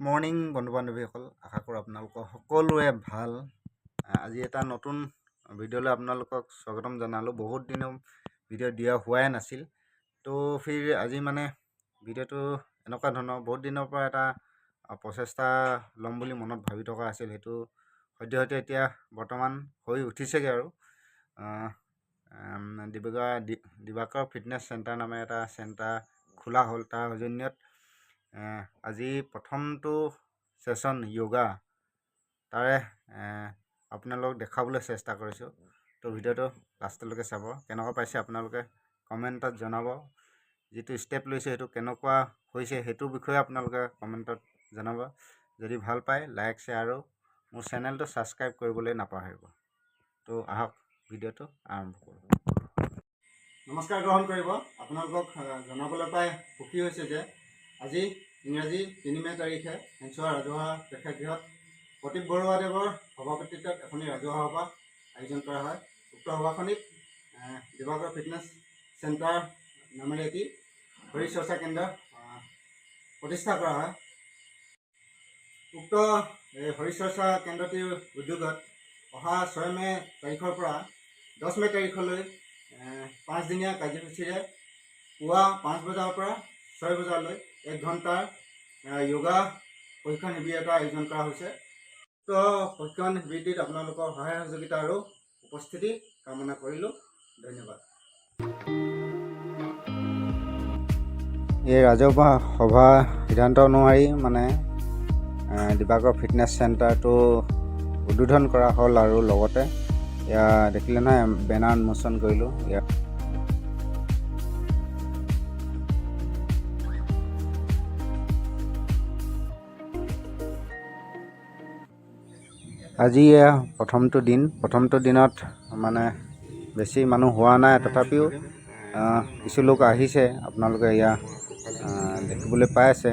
Morning বন্ধু বান্ধৱীসকল, আশা কৰোঁ আপোনালোকৰ সকলোৰে ভাল। আজি এটা নতুন ভিডিঅ'লৈ আপোনালোকক স্বাগতম জনালোঁ। বহুত দিনৰ ভিডিঅ' দিয়া হোৱাই নাছিল, তো ফিৰ আজি মানে ভিডিঅ'টো এনেকুৱা ধৰণৰ বহুত দিনৰ পৰা এটা প্ৰচেষ্টা ল'ম বুলি মনত ভাবি থকা আছিল। সেইটো সদ্যহতে এতিয়া বৰ্তমান হৈ উঠিছেগৈ আৰু দিবাকৰ ফিটনেছ চেণ্টাৰ নামে এটা চেণ্টাৰ খোলা হ'ল। তাৰ সৌজন্যত আজি প্ৰথমটো ছেশ্যন য়োগা তাৰে আপোনালোকক দেখাবলৈ চেষ্টা কৰিছোঁ। তো ভিডিঅ'টো লাষ্টলৈকে চাব। কেনেকুৱা পাইছে আপোনালোকে কমেণ্টত জনাব। যিটো ষ্টেপ লৈছে সেইটো কেনেকুৱা হৈছে সেইটোৰ বিষয়ে আপোনালোকে কমেণ্টত জনাব। যদি ভাল পায় লাইক শ্বেয়াৰ আৰু মোৰ চেনেলটো ছাবস্ক্ৰাইব কৰিবলৈ নাপাহৰিব। তো আহক ভিডিঅ'টো আৰম্ভ কৰোঁ। নমস্কাৰ গ্ৰহণ কৰিব। আপোনালোকক জনাবলৈ পাই সুখী হৈছে যে আজি ইংৰাজী ৩ মে তাৰিখে হেঞ্চুৱা ৰাজহুৱা প্ৰেক্ষাগৃহত প্ৰতীপ বৰুৱাদেৱৰ সভাপতিত্বত এখনি ৰাজহুৱা সভা আয়োজন কৰা হয়। উক্ত সভাখনিত দিবাকৰ ফিটনেছ চেণ্টাৰ নামেৰে এটি শৰীৰ চৰ্চা কেন্দ্ৰ প্ৰতিষ্ঠা কৰা হয়। উক্ত শৰীৰ চৰ্চা কেন্দ্ৰটিৰ উদ্যোগত অহা 6 মে তাৰিখৰ পৰা 10 মে তাৰিখলৈ 5 দিনীয়া কাৰ্যসূচীৰে পুৱা 5 বজাৰ পৰা 6 বজালৈ 1 ঘণ্টাৰ য়োগা প্ৰশিক্ষণ শিবিৰ এটা আয়োজন কৰা হৈছে। উক্ত প্ৰশিক্ষণ শিবিৰটিত আপোনালোকৰ সহায় সহযোগিতা আৰু উপস্থিতি কামনা কৰিলোঁ। ধন্যবাদ। এই ৰাজহুৱা সভা সিদ্ধান্ত অনুসৰি মানে দিবাকৰ ফিটনেছ চেণ্টাৰটো উদ্বোধন কৰা হ'ল আৰু লগতে এয়া দেখিলে নহয় বেনাৰ উন্মোচন কৰিলোঁ। আজি প্ৰথমটো দিনত মানে বেছি মানুহ হোৱা নাই, তথাপিও কিছু লোক আহিছে। আপোনালোকে এয়া দেখিবলৈ পাই আছে।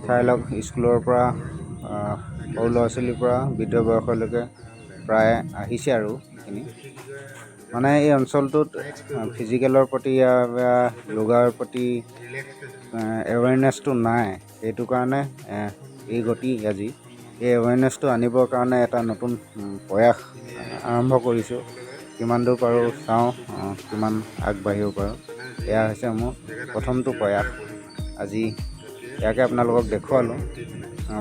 চাই লওক, স্কুলৰ পৰা সৰু ল'ৰা ছোৱালীৰ পৰা বৃদ্ধ বয়সলৈকে প্ৰায় আহিছে আৰু এইখিনি মানে এই অঞ্চলটোত ফিজিকেলৰ প্ৰতি য়োগাৰ প্ৰতি এৱেৰনেছটো নাই। সেইটো কাৰণে এই গতি আজি এই এৱেৰনেছটো আনিবৰ কাৰণে এটা নতুন প্ৰয়াস আৰম্ভ কৰিছোঁ। কিমান দূৰ পাৰোঁ চাওঁ, কিমান আগবাঢ়িব পাৰোঁ। এয়া হৈছে মোৰ প্ৰথমটো প্ৰয়াস। আজি ইয়াকে আপোনালোকক দেখুৱালোঁ।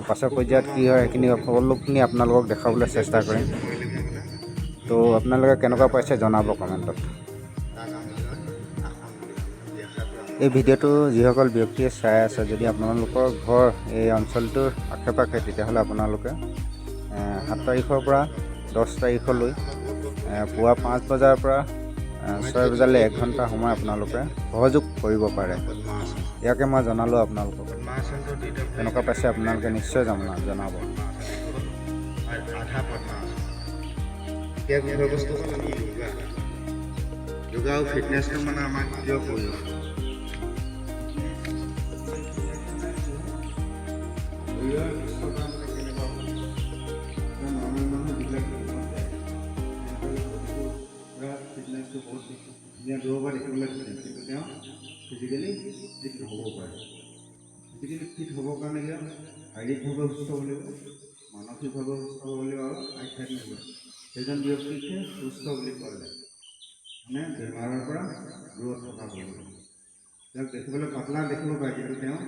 পাছৰ পৰ্যায়ত কি হয় সেইখিনি সকলোখিনি আপোনালোকক দেখাবলৈ চেষ্টা কৰিম। তো আপোনালোকে কেনেকুৱা পাইছে জনাব কমেণ্টত। এই ভিডিঅ'টো যিসকল ব্যক্তিয়ে চাই আছে, যদি আপোনালোকৰ ঘৰ এই অঞ্চলটোৰ আশে পাশে, তেতিয়াহ'লে আপোনালোকে 7 তাৰিখৰ পৰা 10 তাৰিখলৈ পুৱা 5 বজাৰ পৰা 6 বজালৈ 1 ঘণ্টা সময় আপোনালোকে সহযোগ কৰিব পাৰে। ইয়াকে মই জনালোঁ আপোনালোকক। কেনেকুৱা পাইছে আপোনালোকে নিশ্চয় জনাব। য়োগা আৰু ফিটনেছটো মানে আমাক কিয় প্ৰয়োজন? ফিটনেছটো বহুত দূৰৰ পৰা দেখিবলৈ ধৰে, কিন্তু তেওঁ ফিজিকেলি ফিট হ'ব পাৰে। ফিজিকেলি ফিট হ'বৰ কাৰণে শাৰীৰিকভাৱে সুস্থ হ'ব লাগিব, মানসিকভাৱে সুস্থ হ'ব লাগিব আৰু আধ্যাত্মিকভাৱে। সেইজন ব্যক্তিকে সুস্থ বুলি কোৱা যায়, মানে বেমাৰৰ পৰা দূৰত থকা হ'ব লাগিব। তেওঁক দেখিবলৈ পাতলা দেখিব পাৰে, কিন্তু তেওঁ